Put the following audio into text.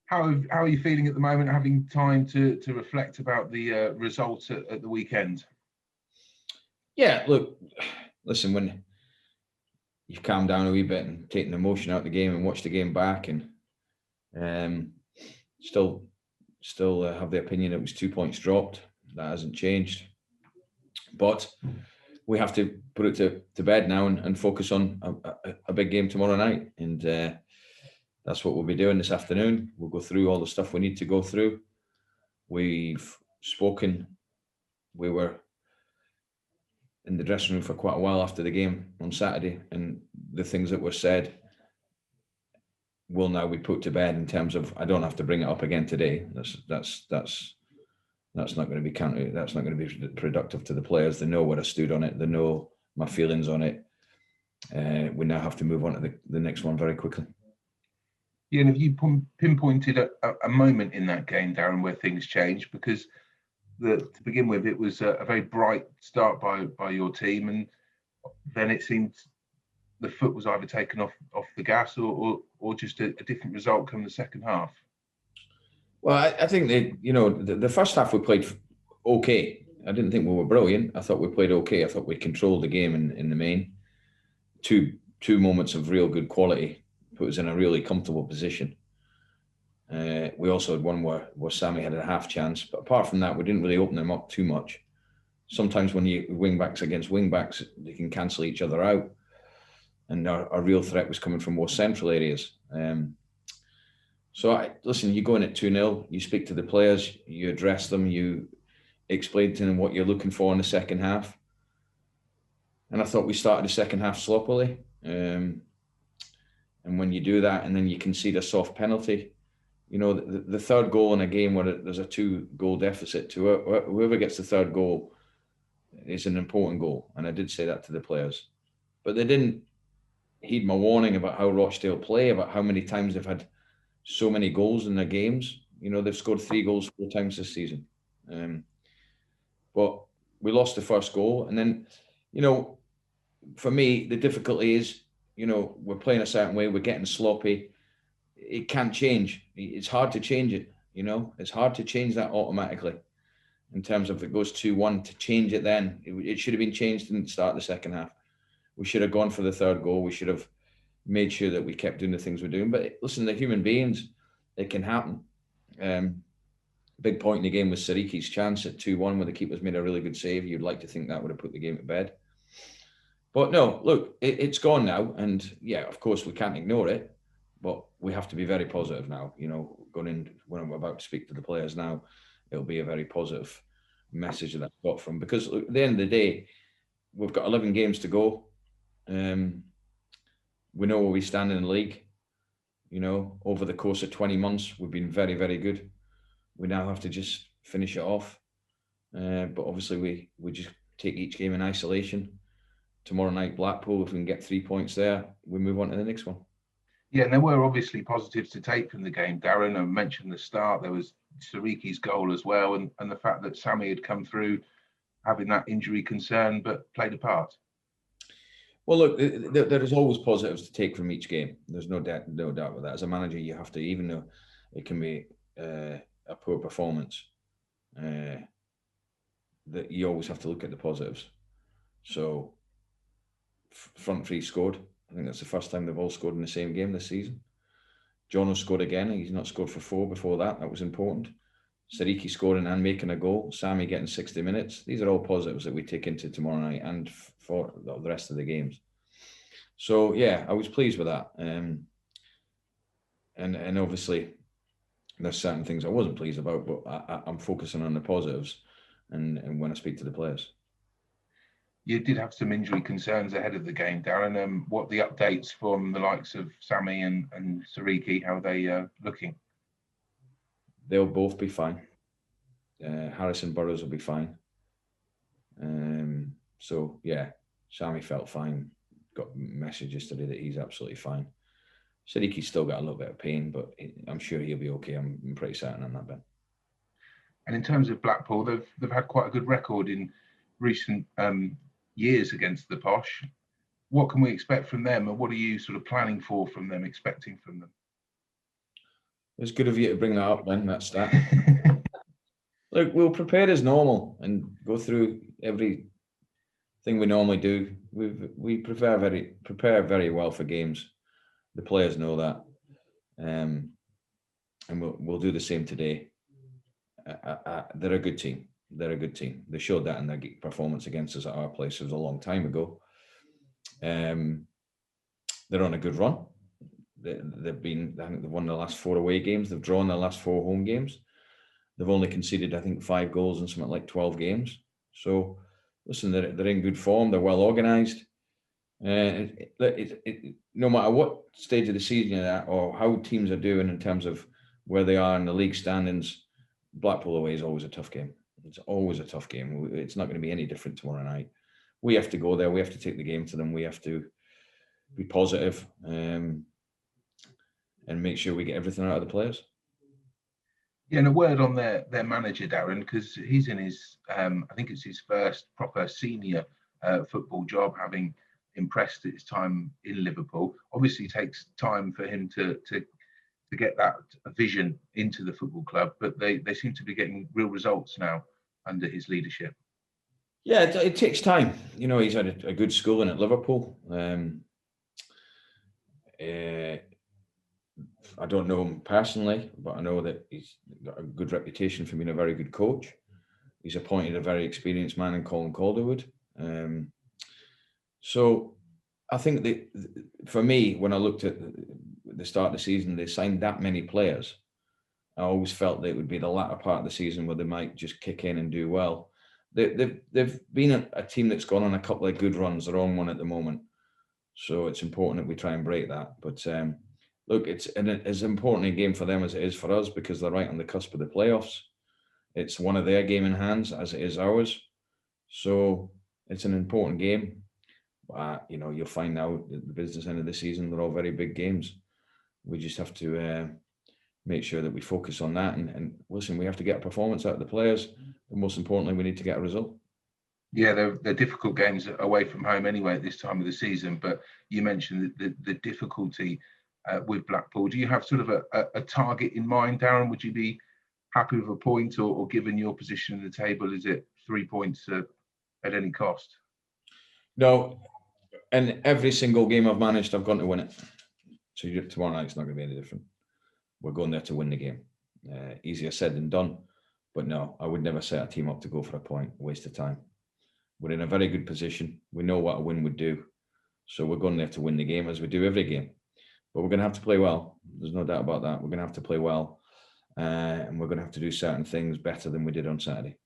How are you feeling at the moment, having time to reflect about the result at the weekend? Yeah, look, listen, when you've calmed down a wee bit and taken the emotion out of the game and watched the game back, and um, still have the opinion it was 2 points dropped. That hasn't changed. But we have to put it to bed now and focus on a big game tomorrow night. And that's what we'll be doing this afternoon. We'll go through all the stuff we need to go through. We've spoken. We were in the dressing room for quite a while after the game on Saturday, and the things that were said will now be put to bed in terms of I don't have to bring it up again today. That's not going to be counted. That's not going to be productive to the players. They know where I stood on it. They know my feelings on it. We now have to move on to the next one very quickly. Yeah, and have you pinpointed a moment in that game, Darren, where things changed? Because to begin with, it was a very bright start by your team, and then it seemed the foot was either taken off the gas or just a different result come the second half. Well, I think that the first half we played okay. I didn't think we were brilliant. I thought we played okay. I thought we controlled the game in the main. Two moments of real good quality put us in a really comfortable position. We also had one where Sammy had a half chance, but apart from that, we didn't really open them up too much. Sometimes when you wing backs against wing backs, they can cancel each other out, and our real threat was coming from more central areas. So listen, you go in at 2-0, you speak to the players, you address them, you explain to them what you're looking for in the second half. And I thought we started the second half sloppily. And when you do that and then you concede a soft penalty, the third goal in a game where there's a 2-goal deficit to whoever gets the third goal is an important goal. And I did say that to the players. But they didn't heed my warning about how Rochdale play, about how many times they've had so many goals in their games. They've scored 3 goals 4 times this season. But we lost the first goal. And then, for me, the difficulty is, we're playing a certain way, we're getting sloppy. It can't change. It's hard to change it, It's hard to change that automatically. In terms of if it goes 2-1, to change it then. It should have been changed in the start of the second half. We should have gone for the third goal. We should have made sure that we kept doing the things we're doing. But listen, they're human beings. It can happen. Big point in the game was Sariki's chance at 2-1 where the keeper's made a really good save. You'd like to think that would have put the game to bed. But no, look, it's gone now. And yeah, of course, we can't ignore it. But we have to be very positive now. Going in, when I'm about to speak to the players now, it'll be a very positive message that I've got from. Because look, at the end of the day, we've got 11 games to go. We know where we stand in the league. Over the course of 20 months, we've been very, very good. We now have to just finish it off. But obviously, we just take each game in isolation. Tomorrow night, Blackpool, if we can get 3 points there, we move on to the next one. Yeah, and there were obviously positives to take from the game, Darren. I mentioned the start. There was Sariki's goal as well, and the fact that Sammy had come through having that injury concern, but played a part. Well, look, there is always positives to take from each game. There's no doubt about that. As a manager, you have to, even though it can be a poor performance, that you always have to look at the positives. So, front three scored. I think that's the first time they've all scored in the same game this season. Jono scored again. He's not scored for 4 before that. That was important. Sariki scoring and making a goal. Sammy getting 60 minutes. These are all positives that we take into tomorrow night and for the rest of the games. So, yeah, I was pleased with that. And obviously, there's certain things I wasn't pleased about, but I'm focusing on the positives and when I speak to the players. You did have some injury concerns ahead of the game, Darren. What the updates from the likes of Sammy and Sariki? How are they looking? They'll both be fine. Harrison Burrows will be fine. So, yeah, Sammy felt fine. Got messages today that he's absolutely fine. Sadiki's still got a little bit of pain, but I'm sure he'll be okay. I'm pretty certain on that bit. And in terms of Blackpool, they've had quite a good record in recent years against the Posh. What can we expect from them, and what are you sort of planning for from them, expecting from them? It's good of you to bring that up, then. That's that. Look, we'll prepare as normal and go through everything we normally do. We prepare very well for games. The players know that, and we'll do the same today. They're a good team. They're a good team. They showed that in their performance against us at our place. It was a long time ago. They're on a good run. I think they've won the last 4 away games. They've drawn their last 4 home games. They've only conceded, I think, 5 goals in something like 12 games. So, listen, they're in good form. They're well organised. No matter what stage of the season you're at or how teams are doing in terms of where they are in the league standings, Blackpool away is always a tough game. It's always a tough game. It's not going to be any different tomorrow night. We have to go there. We have to take the game to them. We have to be positive, and make sure we get everything out of the players. Yeah, and a word on their manager, Darren, because he's in his, I think it's his first proper senior football job, having impressed at his time in Liverpool. Obviously, it takes time for him to get that vision into the football club, but they seem to be getting real results now under his leadership. Yeah, it takes time. He's had a good schooling at Liverpool. I don't know him personally, but I know that he's got a good reputation for being a very good coach. He's appointed a very experienced man in Colin Calderwood. So I think that for me, when I looked at the start of the season, they signed that many players. I always felt that it would be the latter part of the season where they might just kick in and do well. They've been a team that's gone on a couple of good runs. They're on one at the moment. So it's important that we try and break that. But look, it's as important a game for them as it is for us because they're right on the cusp of the playoffs. It's one of their game in hands as it is ours. So it's an important game. You'll find now at the business end of the season, they're all very big games. We just have to make sure that we focus on that. And listen, we have to get a performance out of the players. But most importantly, we need to get a result. Yeah, they're difficult games away from home anyway at this time of the season. But you mentioned the difficulty with Blackpool. Do you have sort of a target in mind, Darren? Would you be happy with a point, or given your position in the table, is it 3 points at any cost? No, and every single game I've managed, I've gone to win it. So tomorrow night, it's not going to be any different. We're going there to win the game. Easier said than done. But no, I would never set a team up to go for a point. Waste of time. We're in a very good position. We know what a win would do. So we're going there to win the game as we do every game. But we're going to have to play well. There's no doubt about that. We're going to have to play well. And we're going to have to do certain things better than we did on Saturday.